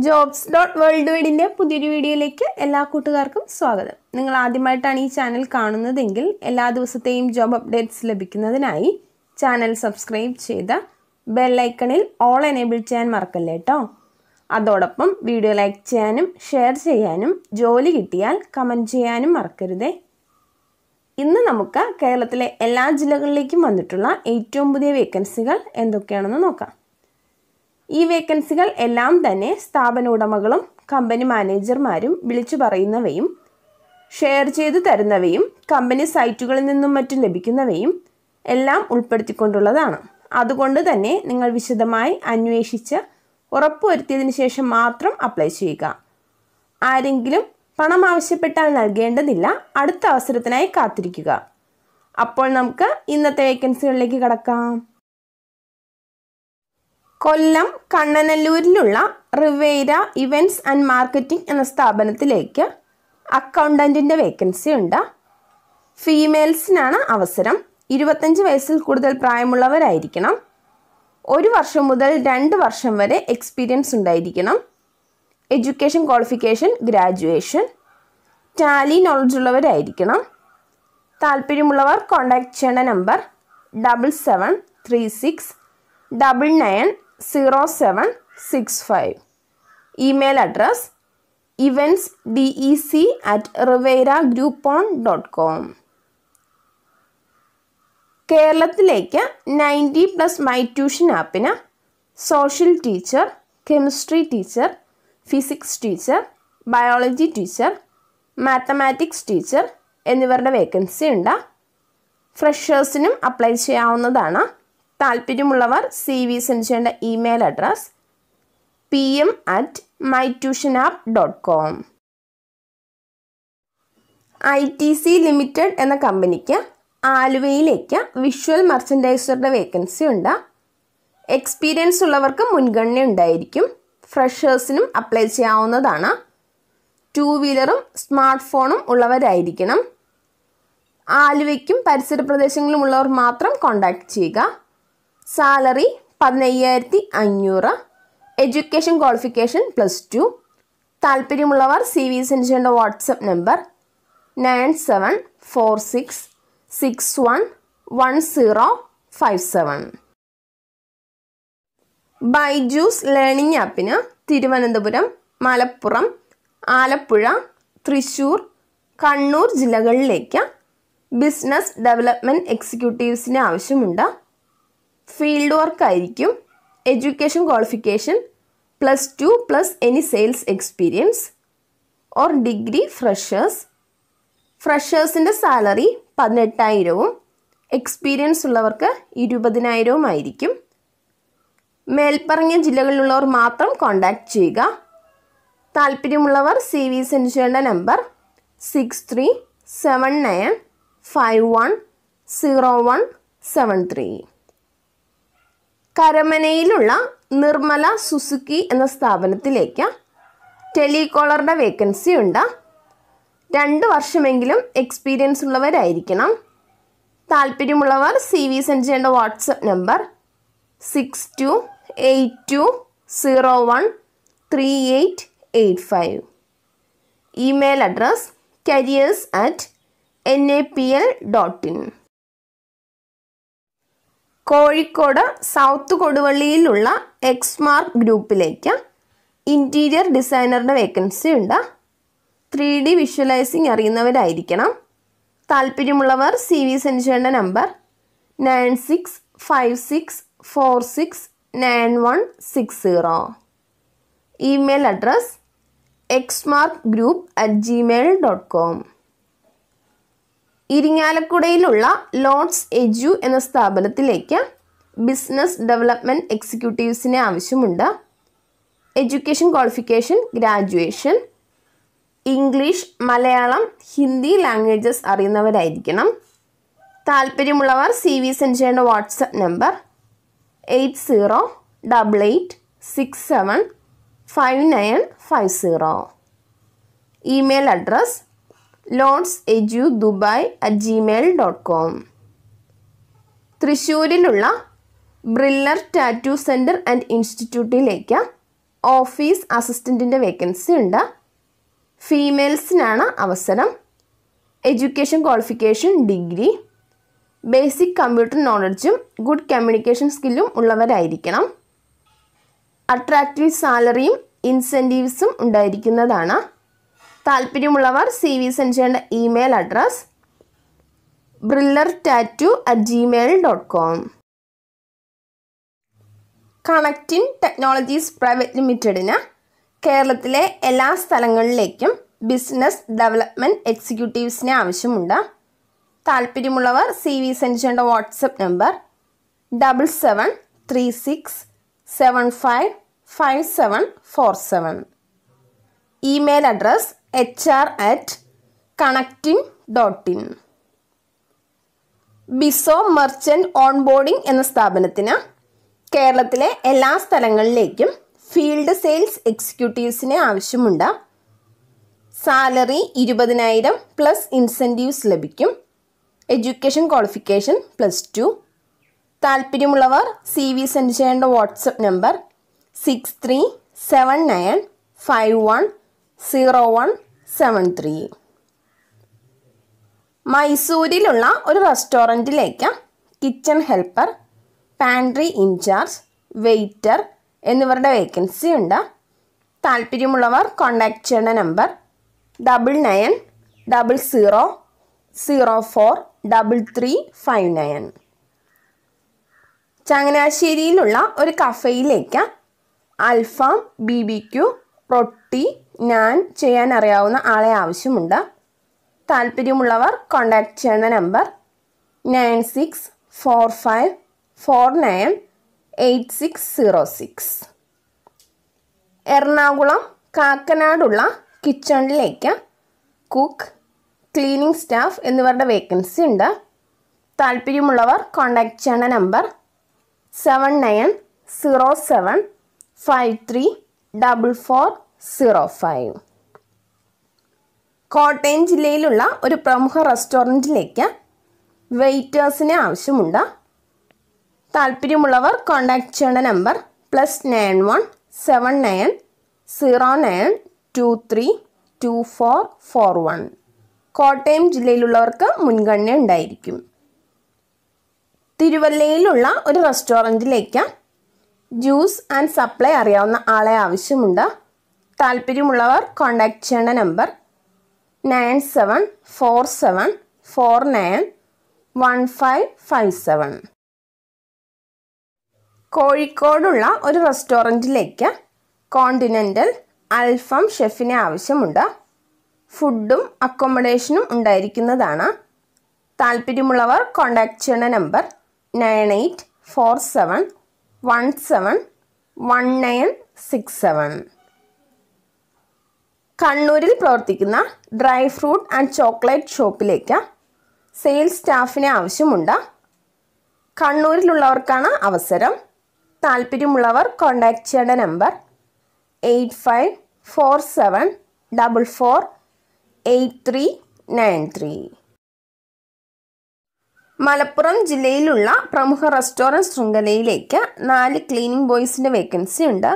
JOBS.WORLDWIDE പുതിയൊരു വീഡിയോയിലേക്ക് എല്ലാ കൂട്ടുകാർക്കും സ്വാഗതം. നിങ്ങൾ ആദ്യമായിട്ടാണ് ഈ ചാനൽ കാണുന്നതെങ്കിൽ എല്ലാ ദിവസത്തെയും ജോബ് അപ്ഡേറ്റ്സ് ലഭിക്കുന്നതിനായി ചാനൽ സബ്സ്ക്രൈബ് ചെയ്ത് ബെൽ ഐക്കണിൽ ഓൾ എനേബിൾ ചെയ്യാൻ മറക്കല്ലേ ട്ടോ. അതോടൊപ്പം വീഡിയോ ലൈക്ക് ചെയ്യാനും ഷെയർ ചെയ്യാനും ജോലി കിട്ടിയാൽ കമന്റ് ചെയ്യാനും മറക്കരുതേ. ഇന്ന് നമുക്ക് കേരളത്തിലെ എല്ലാ ജില്ലകളിലേക്കും വന്നിട്ടുള്ള ഏറ്റവും പുതിയ വേക്കൻസികൾ എന്തൊക്കെയാണെന്ന് നോക്കാം. ഈ വേക്കൻസികൾ എല്ലാം തന്നെ സ്ഥാപന ഉടമകളും കമ്പനി മാനേജർമാരും വിളിച്ചു പറയുന്നവയും ഷെയർ ചെയ്തു തരുന്നവയും കമ്പനി സൈറ്റുകളിൽ നിന്നും മറ്റും ലഭിക്കുന്നവയും എല്ലാം ഉൾപ്പെടുത്തിക്കൊണ്ടുള്ളതാണ്. അതുകൊണ്ട് തന്നെ നിങ്ങൾ വിശദമായി അന്വേഷിച്ച് ഉറപ്പുവരുത്തിയതിനു ശേഷം മാത്രം അപ്ലൈ ചെയ്യുക. ആരെങ്കിലും പണം ആവശ്യപ്പെട്ടാൽ നൽകേണ്ടതില്ല. അടുത്ത അവസരത്തിനായി കാത്തിരിക്കുക. അപ്പോൾ നമുക്ക് ഇന്നത്തെ വേക്കൻസികളിലേക്ക് കടക്കാം. കൊല്ലം കണ്ണനല്ലൂരിലുള്ള റിവേര ഇവൻറ്റ്സ് ആൻഡ് മാർക്കറ്റിംഗ് എന്ന സ്ഥാപനത്തിലേക്ക് അക്കൗണ്ടൻറ്റിൻ്റെ വേക്കൻസി ഉണ്ട്. ഫീമെയിൽസിനാണ് അവസരം. 25 വയസ്സിൽ കൂടുതൽ പ്രായമുള്ളവരായിരിക്കണം. 1 വർഷം മുതൽ 2 വർഷം വരെ എക്സ്പീരിയൻസ് ഉണ്ടായിരിക്കണം. Education qualification graduation. Tally knowledge ഉള്ളവരായിരിക്കണം. താല്പര്യമുള്ളവർ കോൺടാക്ട് ചെയ്യേണ്ട നമ്പർ 7736990765. Email address eventsdec@riveragroup.com. കേരളത്തിലേക്ക് 90+ മൈ ട്യൂഷൻ ആപ്പിന് social teacher, chemistry teacher, physics teacher, biology teacher, mathematics teacher എന്നിവരുടെ വേക്കൻസി ഉണ്ട്. ഫ്രഷേഴ്സിനും അപ്ലൈ ചെയ്യാവുന്നതാണ്. താല്പര്യമുള്ളവർ CV സെൻഡ് ചെയ്യേണ്ട email address pm@mytutionapp.com. ITC limited എന്ന കമ്പനിക്ക് ആലുവയിലേക്ക് വിഷ്വൽ മർച്ചൻഡൈസറുടെ വേക്കൻസി ഉണ്ട്. എക്സ്പീരിയൻസ് ഉള്ളവർക്ക് മുൻഗണന ഉണ്ടായിരിക്കും. ഫ്രഷേഴ്സിനും അപ്ലൈ ചെയ്യാവുന്നതാണ്. 2 വീലറും സ്മാർട്ട് ഫോണും ഉള്ളവരായിരിക്കണം. ആലുവയ്ക്കും പരിസര പ്രദേശങ്ങളിലും ഉള്ളവർ മാത്രം കോൺടാക്ട് ചെയ്യുക. സാലറി 15,500. Education qualification +2. താല്പര്യമുള്ളവർ CV സെൻഡ് ചെയ്യേണ്ട വാട്സപ്പ് നമ്പർ 9746611057. ബൈജൂസ് ലേണിംഗ് ആപ്പിന് തിരുവനന്തപുരം, മലപ്പുറം, ആലപ്പുഴ, തൃശ്ശൂർ, കണ്ണൂർ ജില്ലകളിലേക്ക് ബിസിനസ് ഡെവലപ്മെൻറ്റ് എക്സിക്യൂട്ടീവ്സിന് ആവശ്യമുണ്ട്. ഫീൽഡ് വർക്ക് ആയിരിക്കും. Education qualification +2 + any sales experience or degree freshers. ഫ്രഷേഴ്സിൻ്റെ സാലറി 18,000-ഉം എക്സ്പീരിയൻസ് ഉള്ളവർക്ക് 20,000-ഉം ആയിരിക്കും. മേൽപ്പറഞ്ഞ ജില്ലകളിലുള്ളവർ മാത്രം കോൺടാക്ട് ചെയ്യുക. താല്പര്യമുള്ളവർ CV സെൻഡ് ചെയ്യേണ്ട നമ്പർ 6379510173. കരമനയിലുള്ള നിർമ്മല സുസുക്കി എന്ന സ്ഥാപനത്തിലേക്ക് ടെലികോളറുടെ വേക്കൻസി ഉണ്ട്. 2 വർഷമെങ്കിലും എക്സ്പീരിയൻസ് ഉള്ളവരായിരിക്കണം. താല്പര്യമുള്ളവർ CV സെൻഡ് ചെയ്യേണ്ട WhatsApp number 6282013885. Email address careers@napl.in. Kozhikode south കൊടുവള്ളിയിലുള്ള എക്സ്മാർക്ക് ഗ്രൂപ്പിലേക്ക് ഇൻറ്റീരിയർ ഡിസൈനറുടെ വേക്കൻസി ഉണ്ട്. 3D വിഷ്വലൈസിംഗ് അറിയുന്നവരായിരിക്കണം. താല്പര്യമുള്ളവർ CV സെൻഡ് ചെയ്യേണ്ട നമ്പർ 9656469160. Email address xmarkgroup@gmail.com. ഇരിങ്ങാലക്കുടയിലുള്ള ലോഡ്സ് എജു എന്ന സ്ഥാപനത്തിലേക്ക് ബിസിനസ് ഡെവലപ്മെൻറ്റ് എക്സിക്യൂട്ടീവ്സിന് ആവശ്യമുണ്ട്. Education qualification graduation. English, Malayalam, Hindi languages അറിയുന്നവരായിരിക്കണം. താല്പര്യമുള്ളവർ CV സെൻഡ് ചെയ്യേണ്ട WhatsApp number 8088675950. Email address lordsedudubai@gmail.com. തൃശ്ശൂരിലുള്ള ബ്രില്ലർ ടാറ്റു സെൻറ്റർ ആൻഡ് ഇൻസ്റ്റിറ്റ്യൂട്ടിലേക്ക് ഓഫീസ് അസിസ്റ്റൻറ്റിൻ്റെ വേക്കൻസി ഉണ്ട്. ഫീമെയിൽസിനാണ് അവസരം. Education qualification degree, basic computer നോളജും ഗുഡ് കമ്മ്യൂണിക്കേഷൻ സ്കില്ലും ഉള്ളവരായിരിക്കണം. അട്രാക്റ്റീവ് സാലറിയും ഇൻസെൻറ്റീവ്സും ഉണ്ടായിരിക്കുന്നതാണ്. താല്പര്യമുള്ളവർ CV സെൻഡ് ചെയ്യേണ്ട email address brillertattoo@gmail.com. Connecting technologies private ലിമിറ്റഡിന് കേരളത്തിലെ എല്ലാ സ്ഥലങ്ങളിലേക്കും ബിസിനസ് ഡെവലപ്മെൻറ്റ് എക്സിക്യൂട്ടീവ്സിനെ ആവശ്യമുണ്ട്. താല്പര്യമുള്ളവർ CV സെൻഡ് ചെയ്യേണ്ട WhatsApp number 7736755747. Email address hr@connecting.in. Bizo merchant onboarding എന്ന സ്ഥാപനത്തിന് കേരളത്തിലെ എല്ലാ സ്ഥലങ്ങളിലേക്കും ഫീൽഡ് സെയിൽസ് എക്സിക്യൂട്ടീവ്സിനെ ആവശ്യമുണ്ട്. സാലറി 20,000 പ്ലസ് ഇൻസെൻറ്റീവ്സ് ലഭിക്കും. Education qualification +2. താല്പര്യമുള്ളവർ CV സെൻഡ് ചെയ്യേണ്ട വാട്സപ്പ് നമ്പർ 6379510173. മൈസൂരിലുള്ള ഒരു റെസ്റ്റോറൻറ്റിലേക്ക് kitchen helper, pantry in charge, waiter എന്നിവരുടെ വേക്കൻസി ഉണ്ട്. താല്പര്യമുള്ളവർ കോൺടാക്റ്റ് ചെയ്യേണ്ട നമ്പർ 9900043359. ചങ്ങനാശ്ശേരിയിലുള്ള ഒരു കഫേയിലേക്ക് അൽഫാം, BBQ, റൊട്ടി, നാൻ ചെയ്യാൻ അറിയാവുന്ന ആളെ ആവശ്യമുണ്ട്. താല്പര്യമുള്ളവർ കോൺടാക്റ്റ് ചെയ്യുന്ന നമ്പർ 9645498606. എറണാകുളം കാക്കനാടുള്ള കിച്ചണിലേക്ക് കുക്ക്, ക്ലീനിങ് സ്റ്റാഫ് എന്നിവരുടെ വേക്കൻസി ഉണ്ട്. താല്പര്യമുള്ളവർ കോൺടാക്റ്റ് ചെയ്യുന്ന നമ്പർ 7907534405. കോട്ടയം ജില്ലയിലുള്ള ഒരു പ്രമുഖ റെസ്റ്റോറൻറ്റിലേക്ക് വെയ്റ്റേഴ്സിനെ ആവശ്യമുണ്ട്. താല്പര്യമുള്ളവർ കോൺടാക്റ്റ് ചെയ്യേണ്ട നമ്പർ +917909232441. കോട്ടയം ജില്ലയിലുള്ളവർക്ക് മുൻഗണന ഉണ്ടായിരിക്കും. തിരുവല്ലയിലുള്ള ഒരു റെസ്റ്റോറൻറ്റിലേക്ക് ജ്യൂസ് ആൻഡ് സപ്ലൈ അറിയാവുന്ന ആളെ ആവശ്യമുണ്ട്. താല്പര്യമുള്ളവർ കോൺടാക്റ്റ് ചെയ്യേണ്ട നമ്പർ 9747491557. കോഴിക്കോടുള്ള ഒരു റെസ്റ്റോറൻറ്റിലേക്ക് കോണ്ടിനെൻ്റൽ അൽഫാം ഷെഫിനെ ആവശ്യമുണ്ട്. ഫുഡും അക്കോമഡേഷനും ഉണ്ടായിരിക്കുന്നതാണ്. താല്പര്യമുള്ളവർ കോൺടാക്റ്റ് ചെയ്യുന്ന നമ്പർ 9847171967. കണ്ണൂരിൽ പ്രവർത്തിക്കുന്ന ഡ്രൈ ഫ്രൂട്ട് ആൻഡ് ചോക്ലേറ്റ് ഷോപ്പിലേക്ക് സെയിൽസ് സ്റ്റാഫിനെ ആവശ്യമുണ്ട്. കണ്ണൂരിലുള്ളവർക്കാണ് അവസരം. താല്പര്യമുള്ളവർ കോൺടാക്റ്റ് ചെയ്യേണ്ട നമ്പർ 8547448393. മലപ്പുറം ജില്ലയിലുള്ള പ്രമുഖ റെസ്റ്റോറൻറ്റ് ശൃംഖലയിലേക്ക് 4 ക്ലീനിങ് ബോയ്സിൻ്റെ വേക്കൻസി ഉണ്ട്.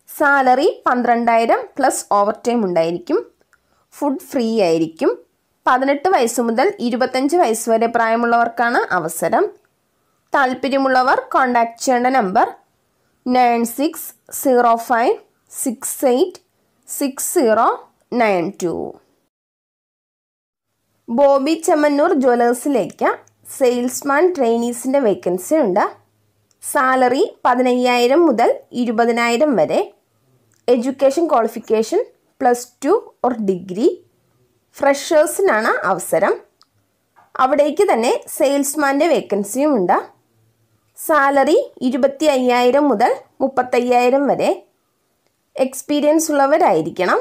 സാലറി 12,000 പ്ലസ് ഓവർ ടൈം ഉണ്ടായിരിക്കും. ഫുഡ് ഫ്രീ ആയിരിക്കും. 18 വയസ്സ് മുതൽ 25 വയസ്സ് വരെ പ്രായമുള്ളവർക്കാണ് അവസരം. താല്പര്യമുള്ളവർ കോൺടാക്റ്റ് ചെയ്യേണ്ട നമ്പർ 9605686092. ബോബി ചെമ്മന്നൂർ ജ്വല്ലേഴ്സിലേക്ക് സെയിൽസ്മാൻ ട്രെയിനീസിൻ്റെ വേക്കൻസി ഉണ്ട്. സാലറി 15,000 മുതൽ 20,000 വരെ. Education qualification +2 or degree. ഫ്രഷേഴ്സിനാണ് അവസരം. അവിടേക്ക് തന്നെ സെയിൽസ്മാൻ്റെ വേക്കൻസിയും ഉണ്ട്. സാലറി 25,000 മുതൽ 35,000 വരെ. എക്സ്പീരിയൻസ് ഉള്ളവരായിരിക്കണം.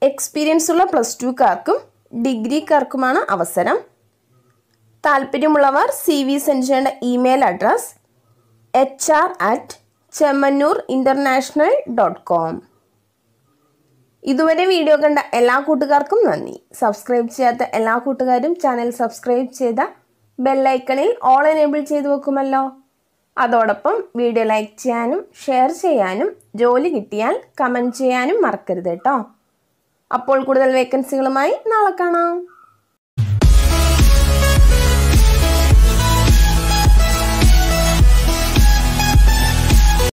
എക്സ്പീരിയൻസ് ഉള്ള +2കാർക്കും ഡിഗ്രിക്കാർക്കുമാണ് അവസരം. താല്പര്യമുള്ളവർ CV സെൻഡ് ചെയ്യേണ്ട ഇമെയിൽ അഡ്രസ് hr@chemannoorinternational.com. ഇതുവരെ വീഡിയോ കണ്ട എല്ലാ കൂട്ടുകാർക്കും നന്ദി. സബ്സ്ക്രൈബ് ചെയ്യാത്ത എല്ലാ കൂട്ടുകാരും ചാനൽ സബ്സ്ക്രൈബ് ചെയ്ത ബെല്ലൈക്കണിൽ ഓൾ എനേബിൾ ചെയ്തു വെക്കുമല്ലോ. അതോടൊപ്പം വീഡിയോ ലൈക്ക് ചെയ്യാനും ഷെയർ ചെയ്യാനും ജോലി കിട്ടിയാൽ കമൻറ്റ് ചെയ്യാനും മറക്കരുത് കേട്ടോ. അപ്പോൾ കൂടുതൽ വേക്കൻസികളുമായി നാളെ കാണാം.